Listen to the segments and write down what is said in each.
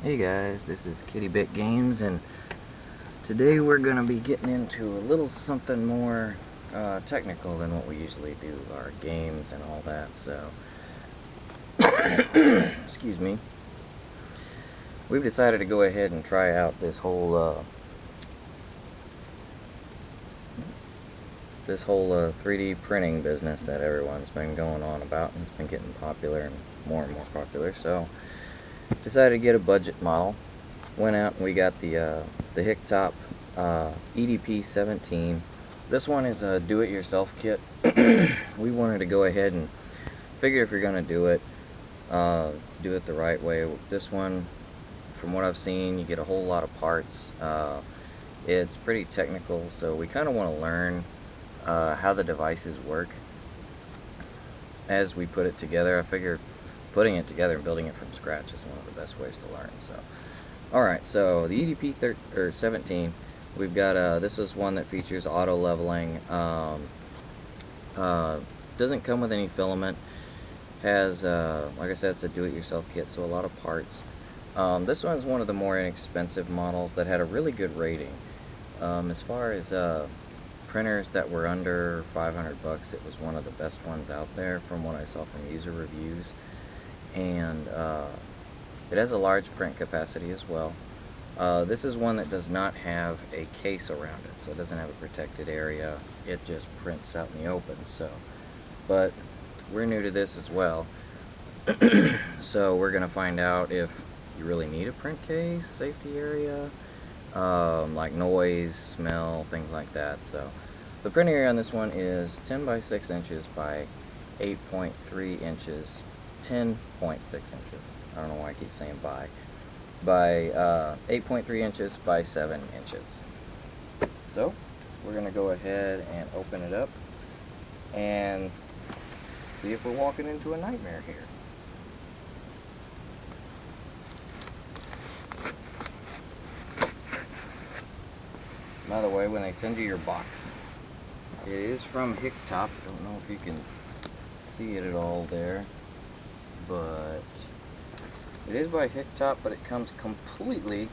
Hey guys, this is Kitty Bit Games, and today we're going to be getting into a little something more technical than what we usually do, our games and all that. So, excuse me. We've decided to go ahead and try out this whole 3D printing business that everyone's been going on about, and it's been getting popular and more popular. So, decided to get a budget model. Went out and we got the HICTOP EDP-17. This one is a do-it-yourself kit. We wanted to go ahead and figure if you're going to do it the right way. This one, from what I've seen, you get a whole lot of parts. It's pretty technical, so we kind of want to learn how the devices work as we put it together. I figure putting it together and building it from scratch is one of the best ways to learn. So, alright, so the EDP-17, we've got, this is one that features auto leveling. Doesn't come with any filament. Has, like I said, it's a do-it-yourself kit, so a lot of parts. This one's one of the more inexpensive models that had a really good rating. As far as printers that were under 500 bucks, it was one of the best ones out there from what I saw from user reviews. And it has a large print capacity as well. This is one that does not have a case around it, so it doesn't have a protected area. It just prints out in the open. So, but we're new to this as well, so we're gonna find out if you really need a print case, safety area, like noise, smell, things like that. So the print area on this one is 10 by 6 inches by 8.3 inches. 10.6 inches. I don't know why I keep saying by 8.3 inches by 7 inches. So we're gonna go ahead and open it up and see if we're walking into a nightmare here. By the way, when they send you your box, it is from HICTOP. Don't know if you can see it at all there, but it is by HICTOP, but it comes completely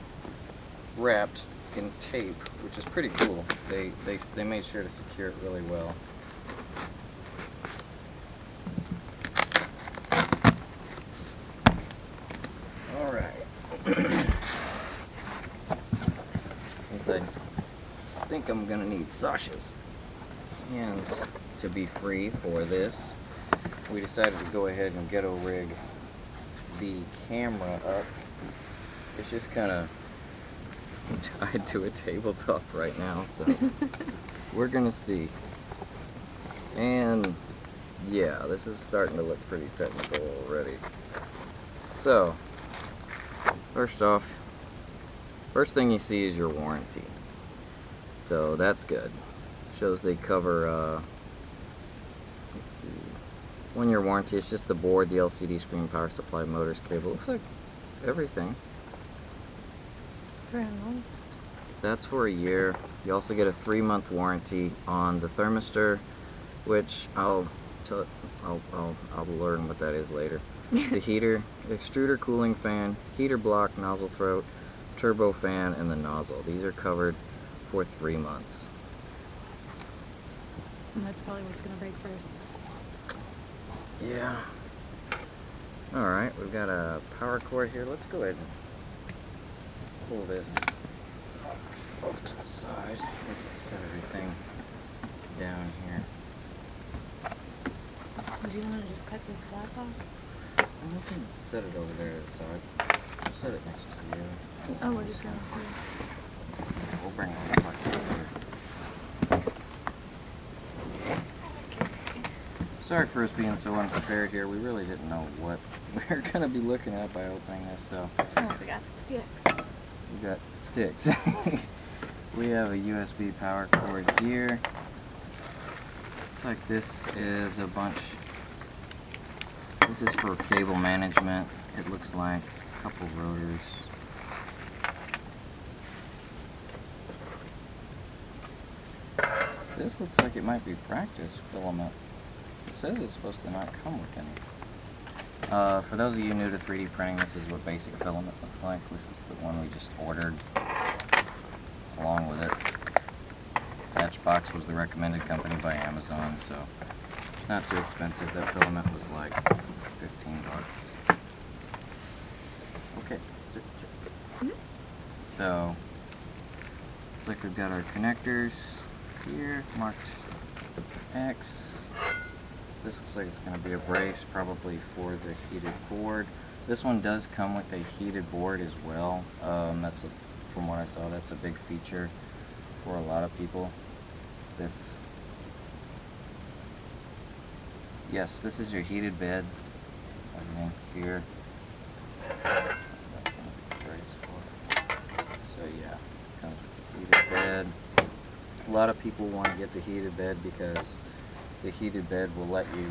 wrapped in tape, which is pretty cool. They made sure to secure it really well. Alright. Since I think I'm gonna need Sasha's hands to be free for this, we decided to go ahead and ghetto rig the camera up. It's just kind of tied to a tabletop right now, so we're gonna see. And yeah, this is starting to look pretty technical already. So first off, first thing you see is your warranty, so that's good. Shows they cover let's see, 1 year warranty. It's just the board, the LCD screen, power supply, motors, cable. Looks like everything. That's for a year. You also get a 3-month warranty on the thermistor, which I'll learn what that is later. The heater, extruder cooling fan, heater block, nozzle throat, turbo fan, and the nozzle. These are covered for 3 months. And that's probably what's going to break first. Yeah. Alright, we've got a power cord here. Let's go ahead and pull this off to the side. Set everything down here. Do you want to just cut this flap off? I can set it over there to the side. I'll set it next to you. Oh, we're just going to... We'll bring it back over here. Sorry for us being so unprepared here. We really didn't know what we were going to be looking at by opening this, so... Oh, we got some sticks. We got sticks. We have a USB power cord here. Looks like this is a bunch... This is for cable management. It looks like a couple rotors. This looks like it might be practice filament. It says it's supposed to not come with any. For those of you new to 3D printing, this is what basic filament looks like. This is the one we just ordered along with it. Matchbox was the recommended company by Amazon, so not too expensive. That filament was like 15 bucks. Okay. So, looks like we've got our connectors here, marked X. This looks like it's going to be a brace, probably for the heated board. This one does come with a heated board as well. From what I saw, that's a big feature for a lot of people. Yes, this is your heated bed. Everything here. That's going to be a brace for it. So yeah, comes with the heated bed. A lot of people want to get the heated bed because the heated bed will let you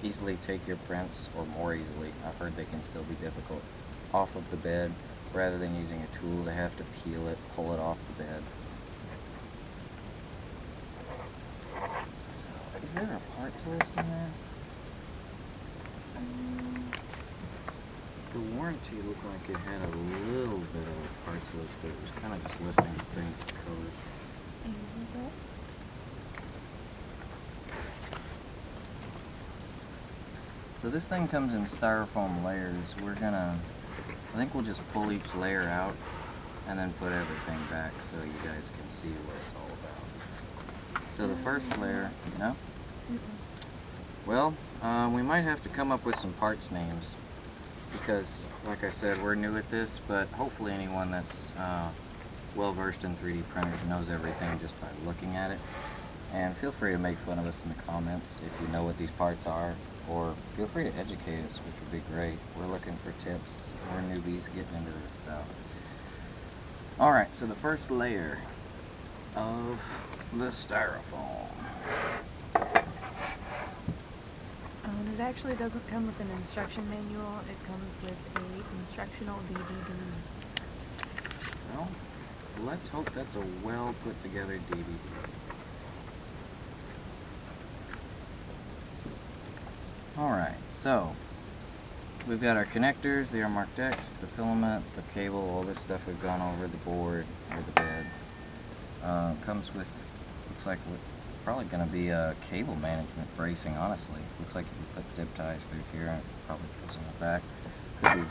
easily take your prints, or more easily, I've heard they can still be difficult, off of the bed rather than using a tool. They have to peel it, pull it off the bed. So, is there a parts list in there? The warranty looked like it had a little bit of a parts list, but it was kind of just listing the things it covers. So this thing comes in styrofoam layers. I think we'll just pull each layer out and then put everything back so you guys can see what it's all about. So the first layer, no? Well, we might have to come up with some parts names because, like I said, we're new at this, but hopefully anyone that's well versed in 3D printers knows everything just by looking at it. And feel free to make fun of us in the comments if you know what these parts are, or feel free to educate us, which would be great. We're looking for tips. We're newbies getting into this, so. Alright, so the first layer of the styrofoam. It actually doesn't come with an instruction manual. It comes with a instructional DVD. Well, let's hope that's a well put together DVD. Alright, so we've got our connectors, they are marked X, the filament, the cable, all this stuff we've gone over, the board, or the bed. Comes with, looks like probably going to be a cable management bracing, honestly. Looks like you can put zip ties through here, and it probably goes on the back. Could be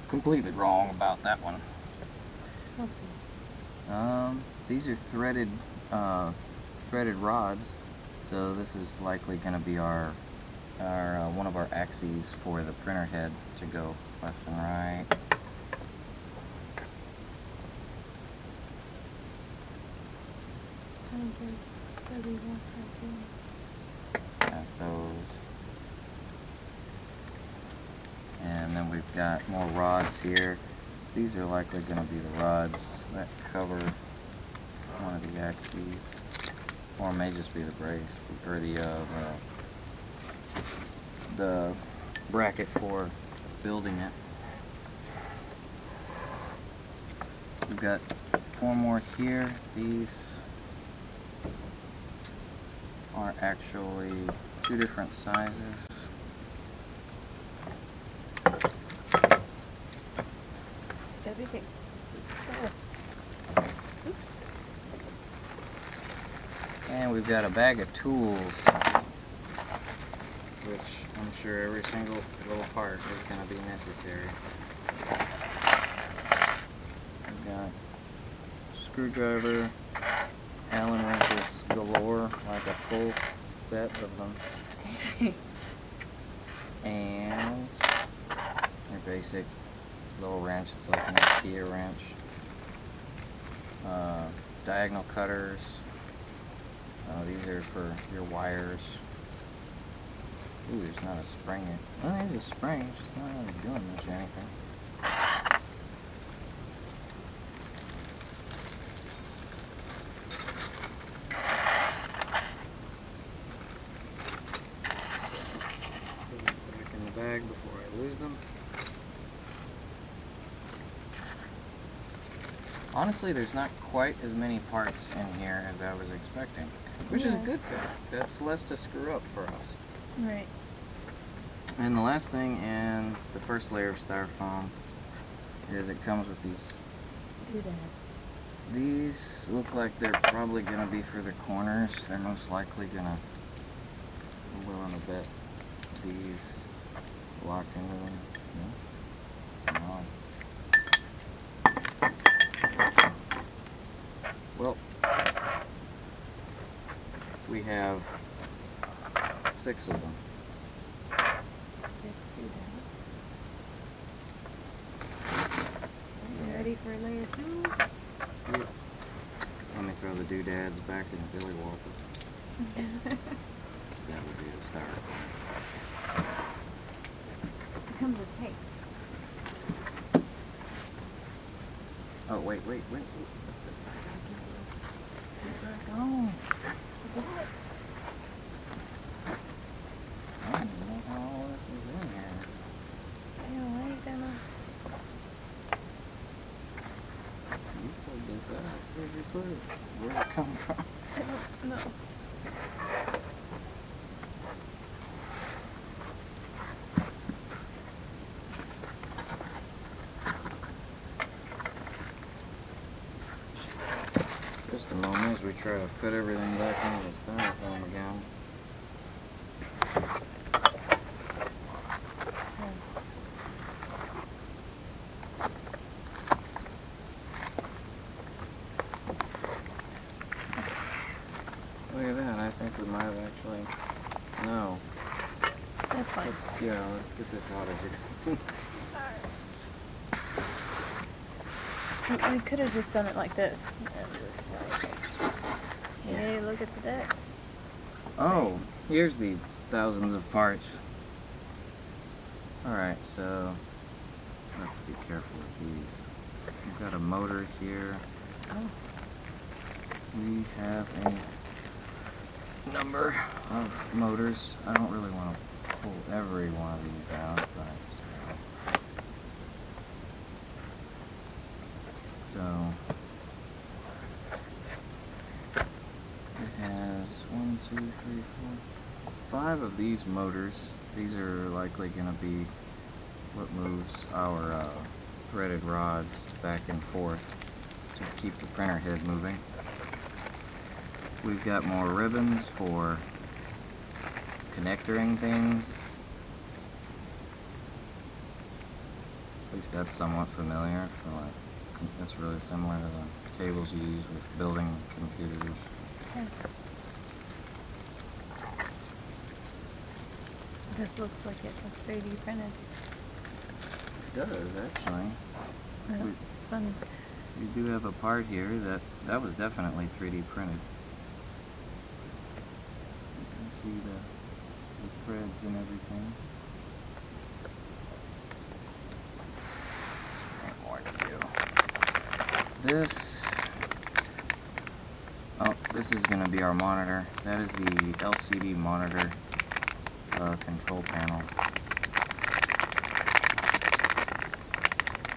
completely wrong about that one. We'll see. These are threaded rods, so this is likely going to be our one of our axes for the printer head to go left and right. Has those. And then we've got more rods here. These are likely going to be the rods that cover one of the axes, or it may just be the brace, or the bracket for building it. We've got 4 more here. These are actually 2 different sizes. Stubby faces. Oops. And we've got a bag of tools, which I'm sure every single little part is going to be necessary. We've got screwdriver, Allen wrenches galore, like a full set of them. And your basic little wrench, it's like an IKEA wrench. Diagonal cutters. These are for your wires. Ooh, there's not a spring here. Well, there's a spring, it's just not really doing much or anything. Put them back in the bag before I lose them. Honestly, there's not quite as many parts in here as I was expecting, which is a good thing. That's less to screw up for us. Right. And the last thing in the first layer of styrofoam is it comes with these doodads. These look like they're probably going to be for the corners. They're most likely going to, I'm willing to bet these lock into them. No. Well, we have 6 of them. 6 doodads. Are you ready for layer 2? Yep. Let me throw the doodads back in Billy Walker. That would be the styrofoam. Here comes the tape. Oh, wait. Oh. I don't even know how all this was in here. Yeah, why are you gonna... You pulled this out. Where'd you put it? Where'd it come from? I don't know. Just a moment as we try to fit everything back into the styrofoam again. Look at that, I think we might have actually... No. That's fine. Let's get this out of here. We could have just done it like this and just like, hey, look at the decks. Oh, here's the thousands of parts. Alright, so I have to be careful with these. We've got a motor here. Oh. We have a number of motors. I don't really want to pull every one of these out, but so it has 1, 2, 3, 4, 5 of these motors. These are likely going to be what moves our threaded rods back and forth to keep the printer head moving. We've got more ribbons for connectoring things. At least that's somewhat familiar. I feel like that's really similar to the cables you use with building computers. Okay. This looks like it was 3D printed. It does, actually. That's fun. You do have a part here that was definitely 3D printed. You can see the threads and everything. There's more to do. This is going to be our monitor. That is the LCD monitor control panel.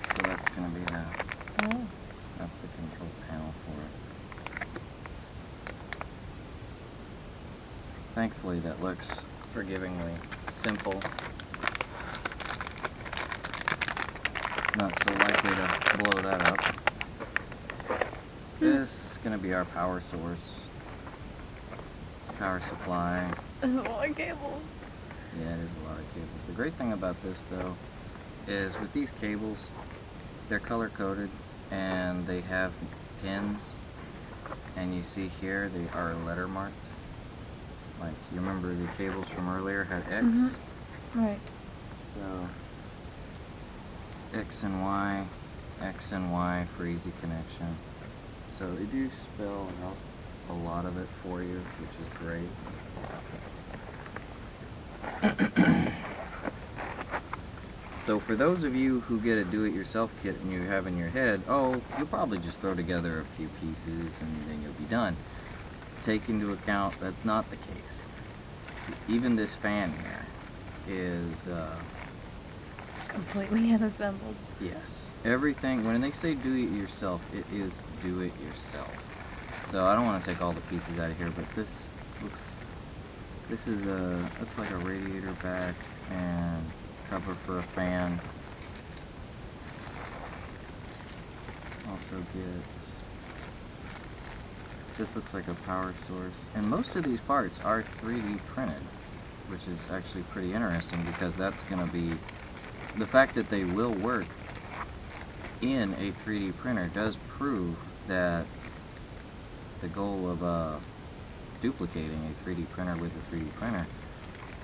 So that's going to be that's the control panel for it. Thankfully that looks forgivingly simple. Not so likely to blow that up. This is going to be our power source. Power supply. There's a lot of cables. Yeah, it is a lot of cables. The great thing about this though is with these cables, they're color coded and they have pins, and you see here they are letter marked. Like, you remember the cables from earlier had X? Right. So X and Y for easy connection. So they do spell out a lot of it for you, which is great. So for those of you who get a do-it-yourself kit and you have in your head, oh, you'll probably just throw together a few pieces and then you'll be done. Take into account that's not the case. Even this fan here is Completely unassembled. yes. Everything, when they say do it yourself, it is do it yourself. So I don't want to take all the pieces out of here, but this looks This is that's like a radiator back and cover for a fan. Also this looks like a power source, and most of these parts are 3D printed, which is actually pretty interesting because that's going to be, the fact that they will work in a 3D printer does prove that the goal of duplicating a 3D printer with a 3D printer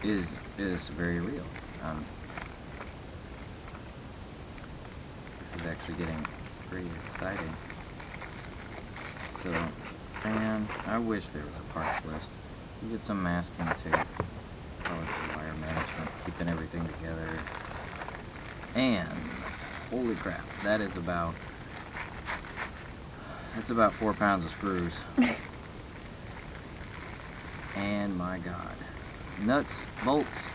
is very real. This is actually getting pretty exciting. So, and I wish there was a parts list. You get some masking tape, probably for wire management, keeping everything together. And holy crap, that's about 4 pounds of screws. And my god, nuts, bolts,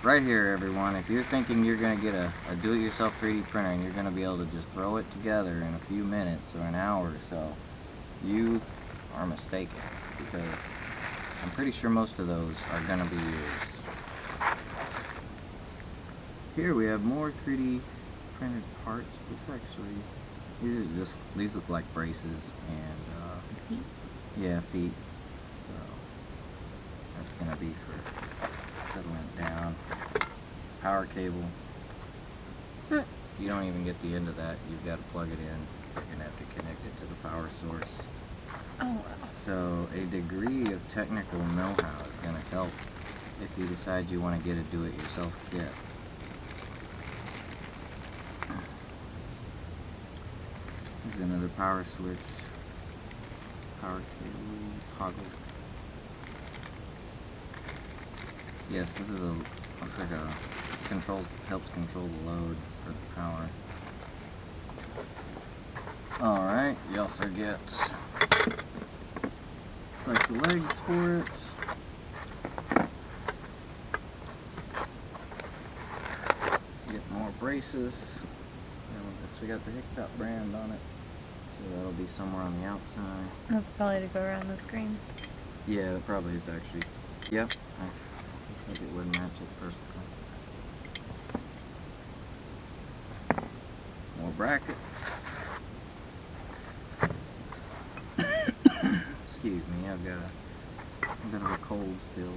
right here everyone. If you're thinking you're going to get a do-it-yourself 3D printer and you're going to be able to just throw it together in a few minutes or an hour or so, you are mistaken, because I'm pretty sure most of those are going to be used. Here we have more 3D printed parts. These look like braces and feet. Yeah, feet. So that's gonna be for settling it down. Power cable. You don't even get the end of that. You've got to plug it in. You're gonna have to connect it to the power source. Oh wow. So a degree of technical know-how is gonna help if you decide you want to get a do-it-yourself kit. This is another power switch, power cable, toggle. Yes, this is looks like helps control the load for the power. Alright, you also get, looks like the legs for it. Get more braces. We got the HICTOP brand on it, so that'll be somewhere on the outside. That's probably to go around the screen. Yeah, it probably is actually. Yep. Looks like it would match it perfectly. More brackets. Excuse me, I've got a bit of a cold still.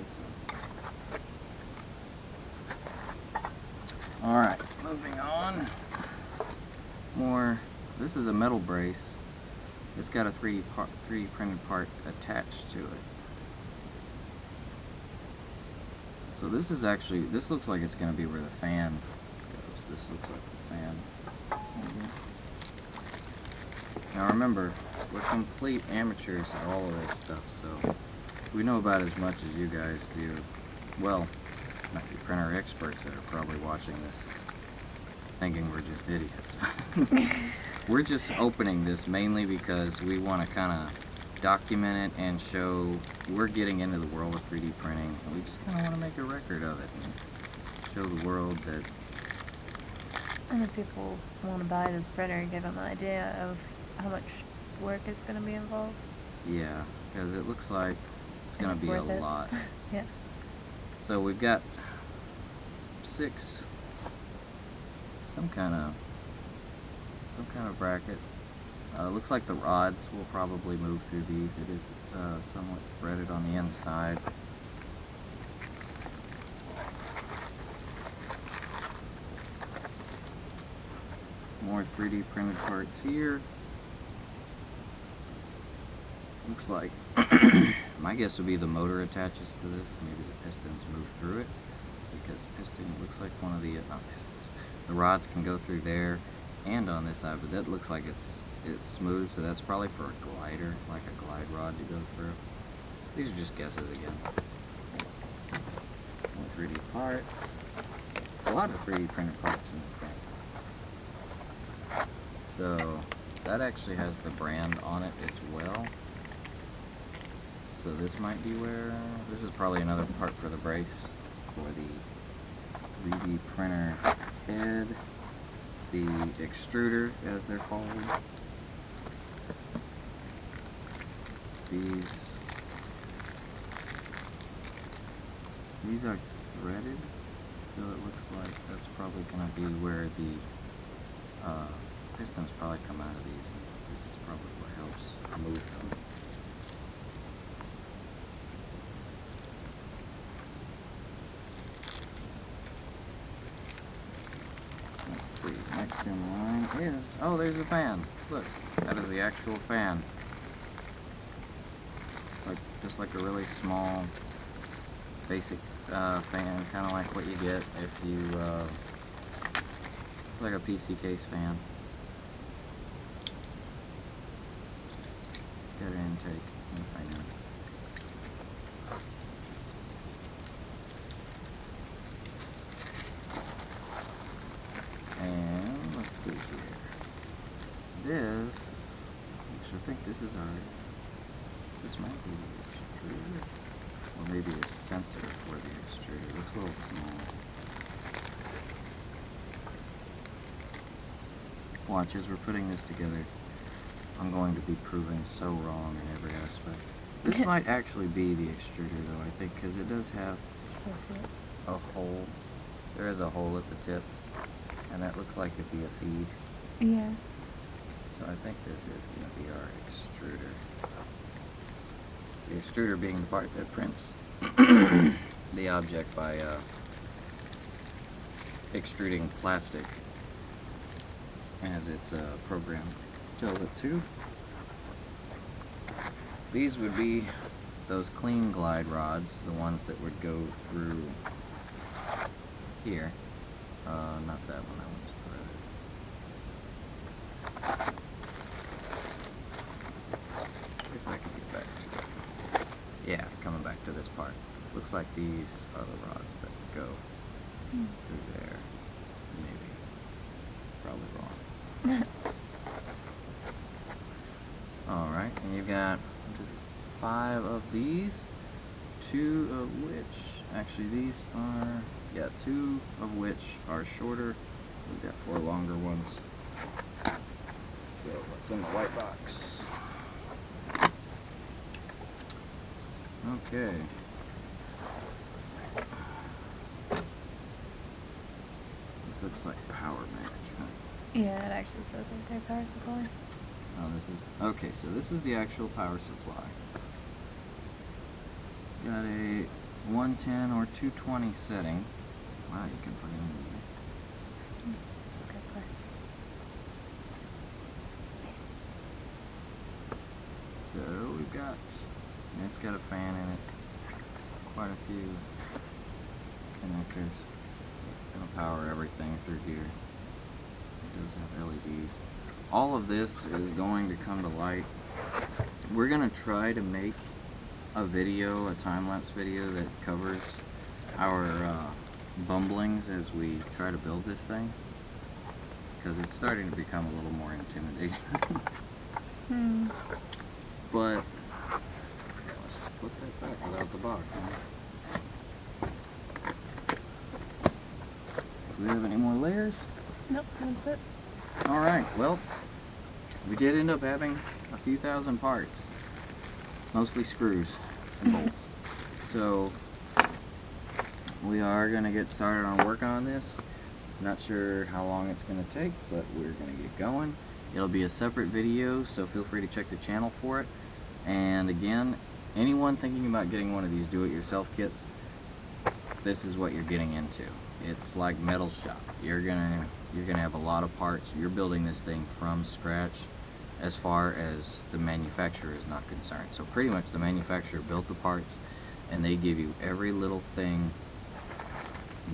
So. Alright, moving on. More, this is a metal brace. It's got a 3D printed part attached to it. So this is actually, this looks like it's going to be where the fan goes. This looks like the fan. Now remember, we're complete amateurs at all of this stuff, so we know about as much as you guys do. Well, not you printer experts that are probably watching this thinking we're just idiots. We're just opening this mainly because we want to kind of document it and show we're getting into the world of 3D printing, and we just kind of want to make a record of it and show the world that. And if people want to buy this printer, give them an idea of how much work is going to be involved. Yeah, because it looks like it's going to be a lot. Yeah. So we've got 6. Some kind of bracket. Looks like the rods will probably move through these. It is somewhat threaded on the inside. More 3D printed parts here. Looks like my guess would be the motor attaches to this. Maybe the pistons move through it, because piston looks like one of the not pistons. The rods can go through there and on this side, but that looks like it's smooth, so that's probably for a glider, like a glide rod to go through. These are just guesses again. More 3D parts. A lot of 3D printed parts in this thing. So that actually has the brand on it as well. So this might be where, this is probably another part for the brace, for the 3D printer head, the extruder as they're called. These are threaded, so it looks like that's probably going to be where the pistons probably come out of these. This is probably what helps move them. Let's see, next in line is, oh, there's a fan. Look, that is the actual fan. It's like, just like a really small, basic fan, kind of like what you get if you, like a PC case fan. It's got an intake and a fan. And let's see here. This, actually I think this is our, this might be the extruder, or maybe a sensor for the extruder. It looks a little small. Watch, as we're putting this together, I'm going to be proving so wrong in every aspect. This might actually be the extruder though, I think, because it does have a hole. There is a hole at the tip, and that looks like it'd be a feed. Yeah. So I think this is going to be our extruder. The extruder being the part that prints the object by extruding plastic as its program tells it to. These would be those clean glide rods, the ones that would go through here. Not that one, that one's threaded. If I can get back to it. Yeah, coming back to this part. Looks like these are the rods that go through there. Maybe. Probably wrong. Alright, and you've got 5 of these, 2 of which, actually these are, yeah, 2 of which are shorter. We've got 4 longer ones. So what's in the white box? Okay. This looks like power management. Yeah, it actually says right there, power supply. Oh, this is, okay, so this is the actual power supply. Got a 110 or 220 setting. Wow, you can put it in there. It's got plastic. So we've got, and it's got a fan in it. Quite a few connectors. It's going to power everything through here. It does have LEDs. All of this is going to come to light. We're going to try to make a video, a time-lapse video that covers our bumblings as we try to build this thing, because it's starting to become a little more intimidating. But yeah, let's just put that back without the box. Huh? Do we have any more layers? Nope, that's it. Alright, well, we did end up having a few thousand parts, mostly screws and bolts. So we are going to get started on working on this. Not sure how long it's going to take, but we're going to get going. It'll be a separate video, so feel free to check the channel for it. And again, anyone thinking about getting one of these do-it-yourself kits, this is what you're getting into. It's like metal shop. You're gonna have a lot of parts. You're building this thing from scratch as far as the manufacturer is not concerned. So pretty much the manufacturer built the parts, and they give you every little thing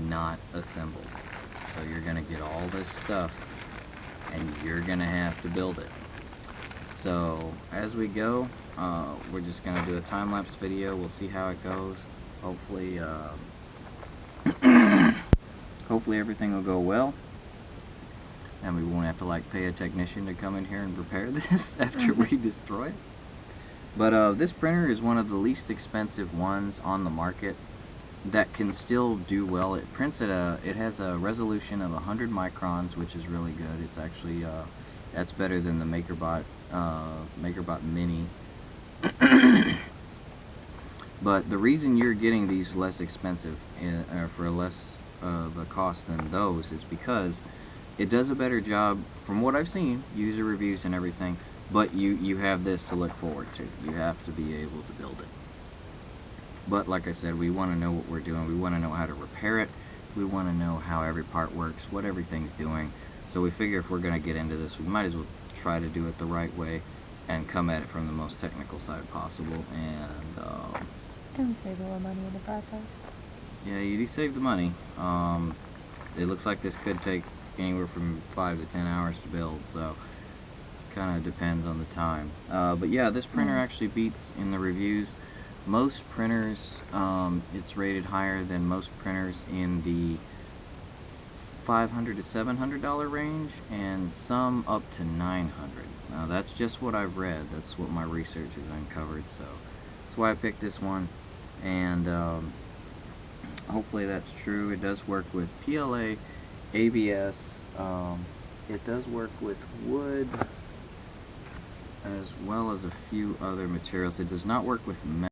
not assembled. So you're gonna get all this stuff, and you're gonna have to build it. So as we go, we're just gonna do a time-lapse video. We'll see how it goes. Hopefully hopefully everything will go well, and we won't have to like pay a technician to come in here and repair this after we destroy it. But this printer is one of the least expensive ones on the market that can still do well. It prints at it has a resolution of 100 microns, which is really good. It's actually that's better than the MakerBot Mini. But the reason you're getting these less expensive for less of a cost than those is because it does a better job, from what I've seen, user reviews and everything, but you have this to look forward to. You have to be able to build it. But like I said, we want to know what we're doing. We want to know how to repair it. We want to know how every part works, what everything's doing. So we figure if we're going to get into this, we might as well try to do it the right way and come at it from the most technical side possible. And save a little money in the process. Yeah, you do save the money. It looks like this could take anywhere from 5 to 10 hours to build, so kind of depends on the time. But yeah, this printer actually beats in the reviews. Most printers, it's rated higher than most printers in the $500 to $700 range, and some up to $900. Now that's just what I've read. That's what my research has uncovered. So that's why I picked this one, and hopefully that's true. It does work with PLA, ABS. It does work with wood as well as a few other materials. It does not work with metal.